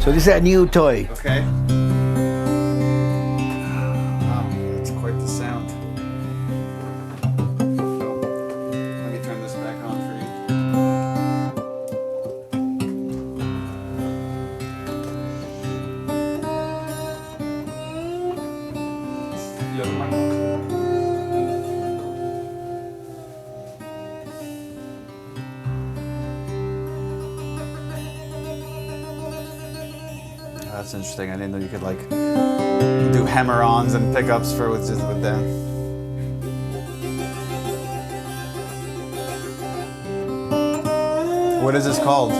So this is a new toy. Okay. Wow, that's quite the sound. Let me turn this back on for you. That's interesting. I didn't know you could like do hammer-ons and pickups for with them. What is this called?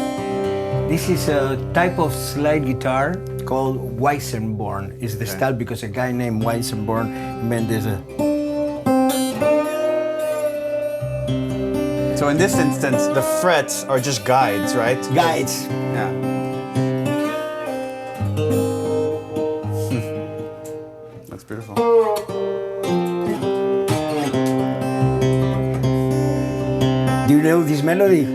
This is a type of slide guitar called Weissenborn. It's the style because a guy named Weissenborn invented a... So in this instance, the frets are just guides, right? Guides. Yeah. That's beautiful. Do you know this melody?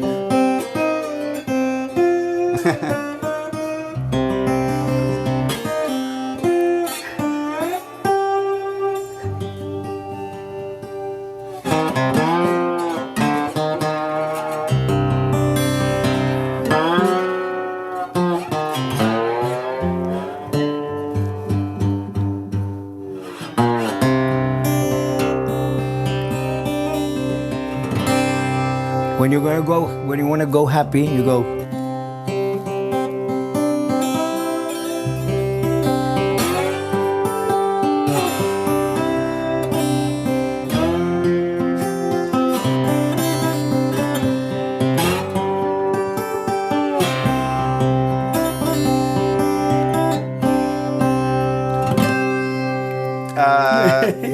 When you want to go happy, you go.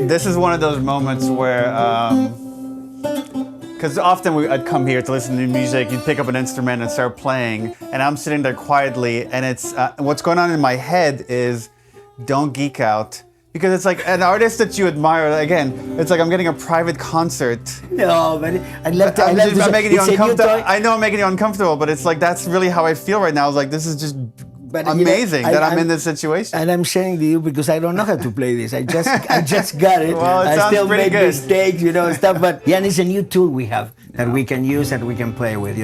This is one of those moments where, because often I'd come here to listen to music, you'd pick up an instrument and start playing, and I'm sitting there quietly, and it's what's going on in my head is, don't geek out, because it's like an artist that you admire. Again, it's like I'm getting a private concert. No, but I'm making you uncomfortable. I know I'm making you uncomfortable, but it's like that's really how I feel right now. It's like this is just. But amazing that I'm in this situation. And I'm sharing to you because I don't know how to play this. I just got it. Well, it I sounds still pretty make good. mistakes, stuff. But yeah, and it's a new tool we have that we can use and we can play with,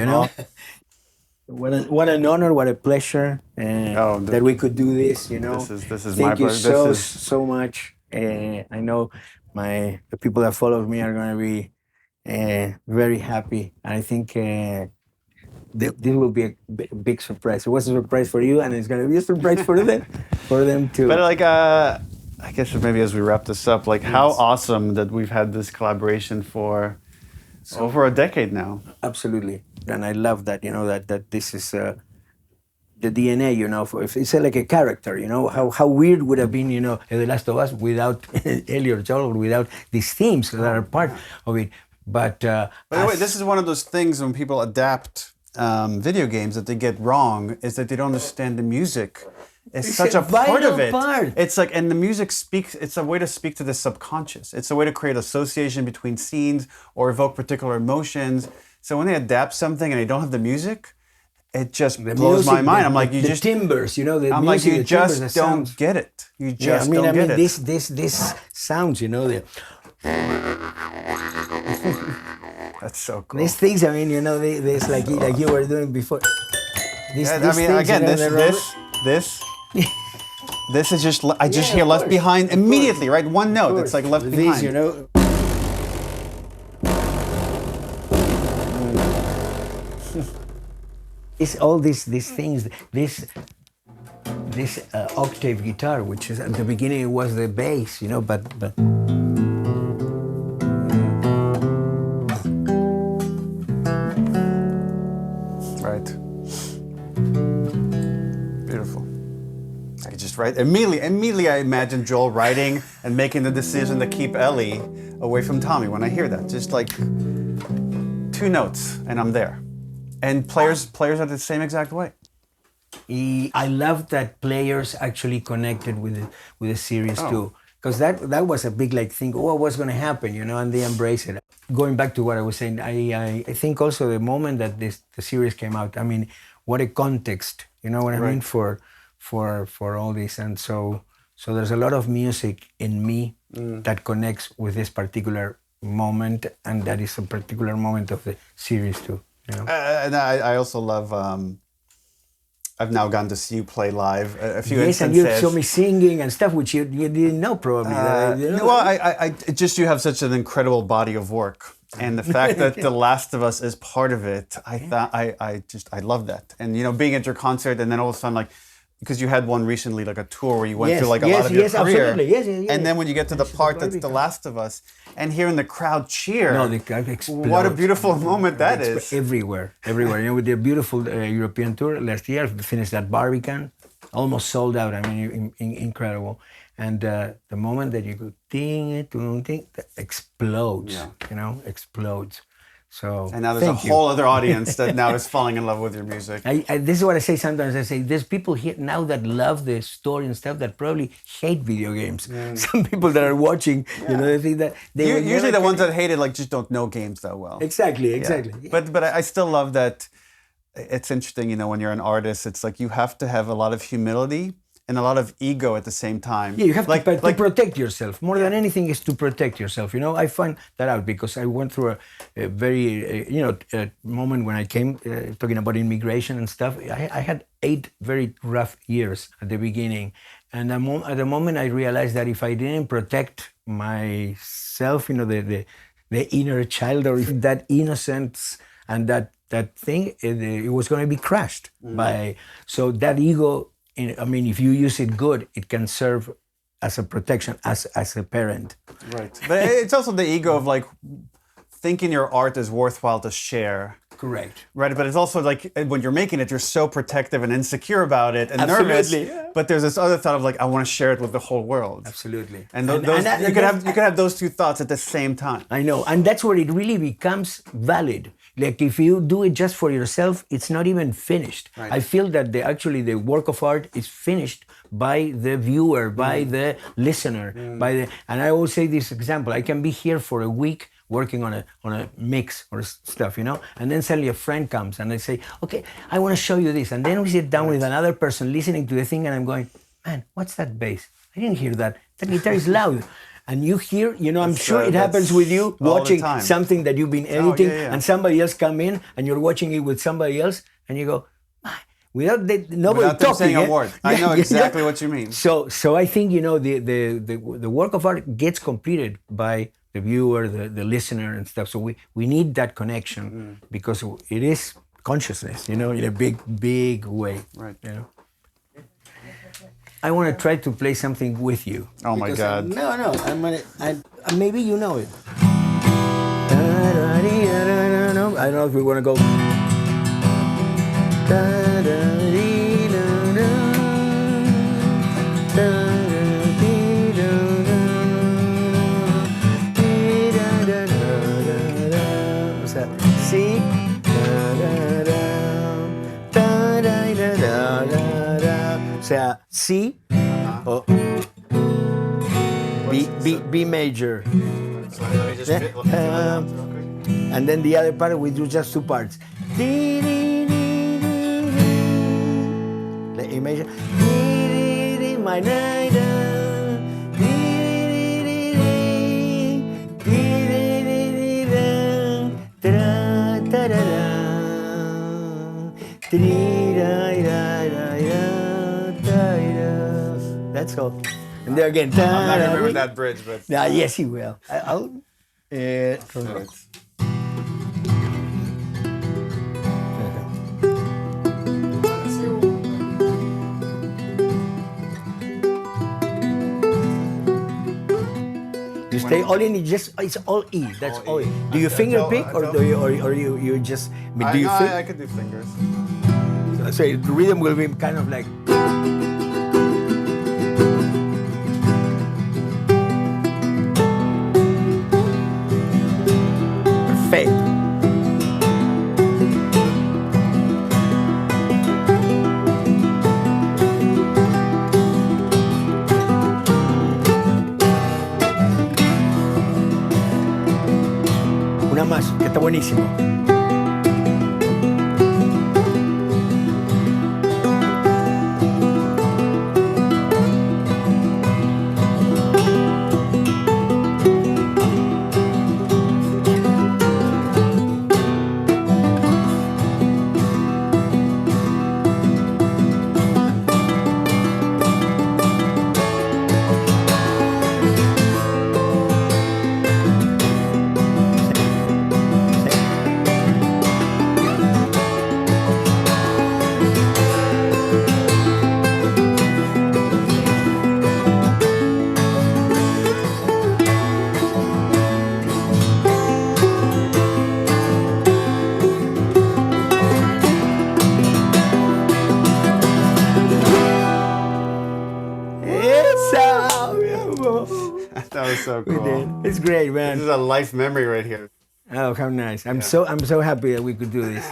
What an honor, what a pleasure that we could do this, This is Thank my you pleasure. so much. I know the people that follow me are going to be very happy. And I think this will be a big surprise. It was a surprise for you, and it's going to be a surprise for them too. But like, I guess maybe as we wrap this up, like how awesome that we've had this collaboration for over a decade now. Absolutely, and I love that. That this is the DNA. If it's like a character. How weird would have been. The Last of Us without Ellie or Joel, without these themes that are part of it. But by the way, this is one of those things when people adapt video games that they get wrong is that they don't understand the music. It's such a part of it. It's like, and the music speaks, it's a way to speak to the subconscious. It's a way to create association between scenes or evoke particular emotions. So when they adapt something and they don't have the music, it just blows my mind. I'm like, the timbers, I'm like, you just don't get it. You just don't get it. This sounds, That's so cool. These things, there's like you were doing before. This is just, I just hear Left Behind immediately, right? One note, it's like Left Behind. It's all these things, this octave guitar, which is at the beginning it was the bass, but. Right. Beautiful. I just write immediately I imagine Joel writing and making the decision to keep Ellie away from Tommy when I hear that. Just like 2 notes and I'm there. And players are the same exact way. I love that players actually connected with the series too. Because that was a big thing. What's going to happen, and they embrace it. Going back to what I was saying, I think also the moment that the series came out, what a context, what I mean, for for all this, and so there's a lot of music in me that connects with this particular moment, and that is a particular moment of the series too. You know? And I also love. I've now gotten to see you play live a few yes, instances. and you saw me singing and stuff, which you didn't know probably. You know? Well, I just you have such an incredible body of work, and the fact that The Last of Us is part of it, I love that. And you know, being at your concert, and then all of a sudden, like, because you had one recently, like a tour where you went through like a lot of your career. Absolutely. Yes, and then when you get to the part that's The Last of Us, and hearing the crowd cheer. No, the crowd explodes. What a beautiful moment that is. Everywhere. You know, with the beautiful European tour last year, we finished at Barbican, almost sold out. I mean, incredible. And the moment that you go ding, ding, that explodes. Yeah. You know, explodes. So and now there's a whole other audience that now is falling in love with your music. This is what I say sometimes. I say there's people here now that love the story and stuff that probably hate video games. Some people that are watching, you know, they think that they usually the ones that hate it like just don't know games that well. Exactly. Yeah. But I still love that. It's interesting, you know, when you're an artist, it's like you have to have a lot of humility and a lot of ego at the same time. Yeah, you have to protect yourself. More than anything is to protect yourself. You know, I find that out because I went through a very, a moment when I came, talking about immigration and stuff. I had 8 very rough years at the beginning. And at the moment I realized that if I didn't protect myself, you know, the inner child or that innocence and that thing, it was going to be crushed by, so that ego, I mean, if you use it good, it can serve as a protection, as a parent. Right. But it's also the ego of like thinking your art is worthwhile to share. Correct. Right. But it's also like when you're making it, you're so protective and insecure about it and Absolutely. nervous. But there's this other thought of like, I want to share it with the whole world. Absolutely. And you could have those two thoughts at the same time. I know. And that's where it really becomes valid. Like if you do it just for yourself, it's not even finished. Right. I feel that the work of art is finished by the viewer, by the listener, and I always say this example. I can be here for a week working on a mix or stuff, you know, and then suddenly a friend comes and they say, okay, I want to show you this. And then we sit down with another person listening to the thing and I'm going, man, what's that bass? I didn't hear that. That guitar is loud. And you hear, you know, I'm sure it happens with you watching something that you've been editing and somebody else come in and you're watching it with somebody else and you go, without them saying a word. I know exactly what you mean. So I think, you know, the work of art gets completed by the viewer, the listener and stuff. So we need that connection because it is consciousness, you know, in a big way. Right. You know. I want to try to play something with you. Oh my God! No, maybe you know it. I don't know if we want to go. What's that? C. O sea, C o B major. And then the other part we do just 2 parts. The A major. My That's all. And there again. I'm not gonna remember that bridge, but yes, he will. I'll. You stay all in. It's all E. That's all E. Do you finger pick or do you just? Do you? I could do fingers. So the rhythm will be kind of like. Perfect. Una más, que está buenísimo. so We cool. did. It's great, This man. is a life memory right here. Oh, how nice! I'm so happy that we could do this.